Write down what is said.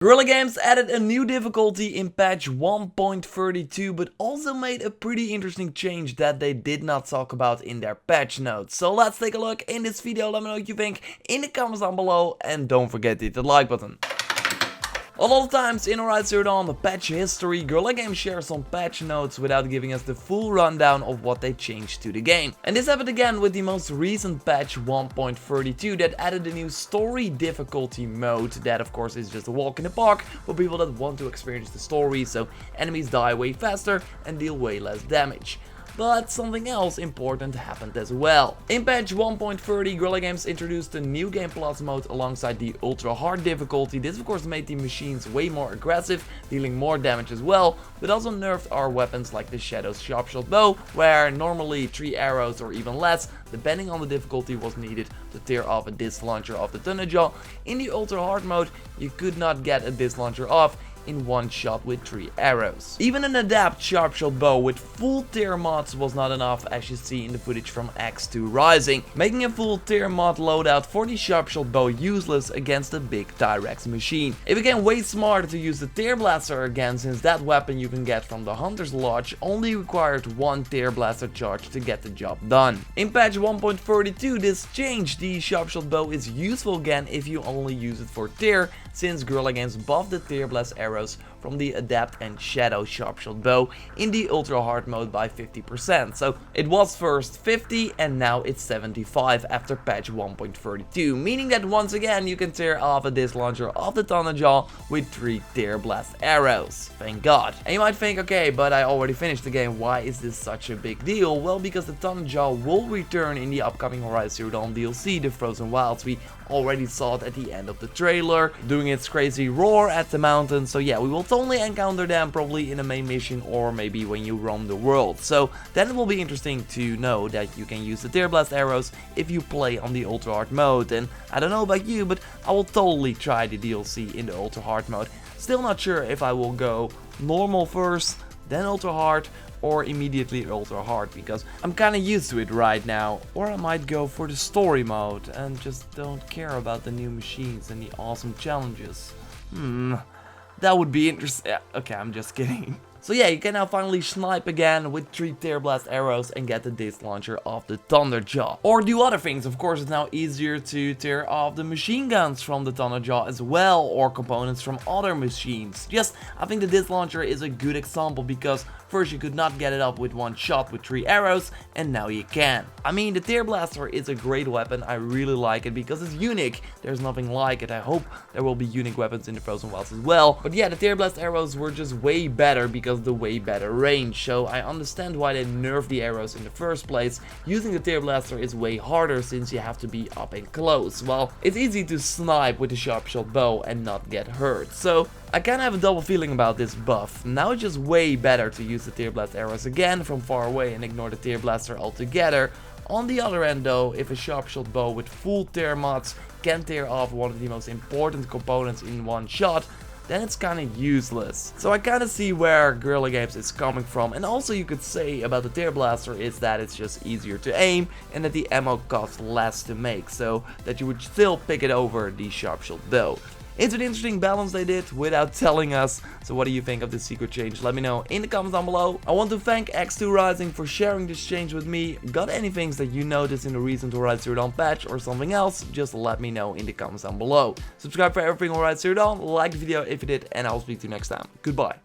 Guerrilla Games added a new difficulty in patch 1.32, but also made a pretty interesting change that they did not talk about in their patch notes. So let's take a look in this video. Let me know what you think in the comments down below, and don't forget to hit the like button. A lot of times in Horizon Zero Dawn patch history, Guerrilla Games shares some patch notes without giving us the full rundown of what they changed to the game. And this happened again with the most recent patch 1.32 that added a new story difficulty mode that of course is just a walk in the park for people that want to experience the story, so enemies die way faster and deal way less damage. But something else important happened as well. In patch 1.30, Guerrilla Games introduced a new Game Plus mode alongside the ultra hard difficulty. This of course made the machines way more aggressive, dealing more damage as well, but also nerfed our weapons like the Shadow's sharpshot bow, where normally 3 arrows or even less, depending on the difficulty, was needed to tear off a disc launcher off the Thunder Jaw. In the ultra hard mode, you could not get a disc launcher off in one shot with 3 arrows. Even an adapt sharpshot bow with full tier mods was not enough, as you see in the footage from X2 Rising, making a full tier mod loadout for the sharpshot bow useless against a big Tyrex machine. It became way smarter to use the tear blaster again, since that weapon you can get from the Hunter's Lodge only required 1 tear blaster charge to get the job done. In patch 1.32 this changed. The sharpshot bow is useful again if you only use it for tear, since Guerrilla Games buffed the tear blast arrows from the Adapt and Shadow sharpshot bow in the ultra hard mode by 50%. So it was first 50 and now it's 75 after patch 1.32, meaning that once again you can tear off a disc launcher off the Thunder Jaw with 3 tear blast arrows. Thank God. And you might think, okay, but I already finished the game, why is this such a big deal? Well, because the Thunder Jaw will return in the upcoming Horizon Zero Dawn DLC, the Frozen Wilds. We already saw it at the end of the trailer, doing its crazy roar at the mountain. So yeah, we will totally encounter them probably in a main mission or maybe when you roam the world. So then it will be interesting to know that you can use the tear blast arrows if you play on the ultra hard mode. And I don't know about you, but I will totally try the DLC in the ultra hard mode. Still not sure if I will go normal first, then ultra hard, or immediately ultra hard, because I'm kinda used to it right now. Or I might go for the story mode and just don't care about the new machines and the awesome challenges. That would be interesting. Okay, I'm just kidding. So yeah, you can now finally snipe again with 3 tear blast arrows and get the disc launcher off the Thunder Jaw. Or do other things. Of course, it's now easier to tear off the machine guns from the Thunder Jaw as well, or components from other machines. I think the disc launcher is a good example, because first you could not get it up with one shot with 3 arrows, and now you can. I mean, the tear blaster is a great weapon. I really like it because it's unique. There's nothing like it. I hope there will be unique weapons in the Frozen Wilds as well. But yeah, the tear blast arrows were just way better because the way better range, so I understand why they nerfed the arrows in the first place. Using the tear blaster is way harder since you have to be up and close, while it's easy to snipe with the sharpshot bow and not get hurt. So I kinda have a double feeling about this buff. Now it's just way better to use the tear blast arrows again from far away and ignore the tear blaster altogether. On the other end though, if a sharpshot bow with full tear mods can tear off one of the most important components in one shot, then it's kinda useless. So I kinda see where Guerrilla Games is coming from, and also you could say about the tear blaster is that it's just easier to aim and that the ammo costs less to make, so that you would still pick it over the sharpshot bow. It's an interesting balance they did without telling us. So what do you think of this secret change? Let me know in the comments down below. I want to thank X2 Rising for sharing this change with me. Got any things that you noticed in the recent Horizon Zero Dawn patch or something else? Just let me know in the comments down below. Subscribe for everything Horizon Zero Dawn, like the video if you did, and I'll speak to you next time. Goodbye.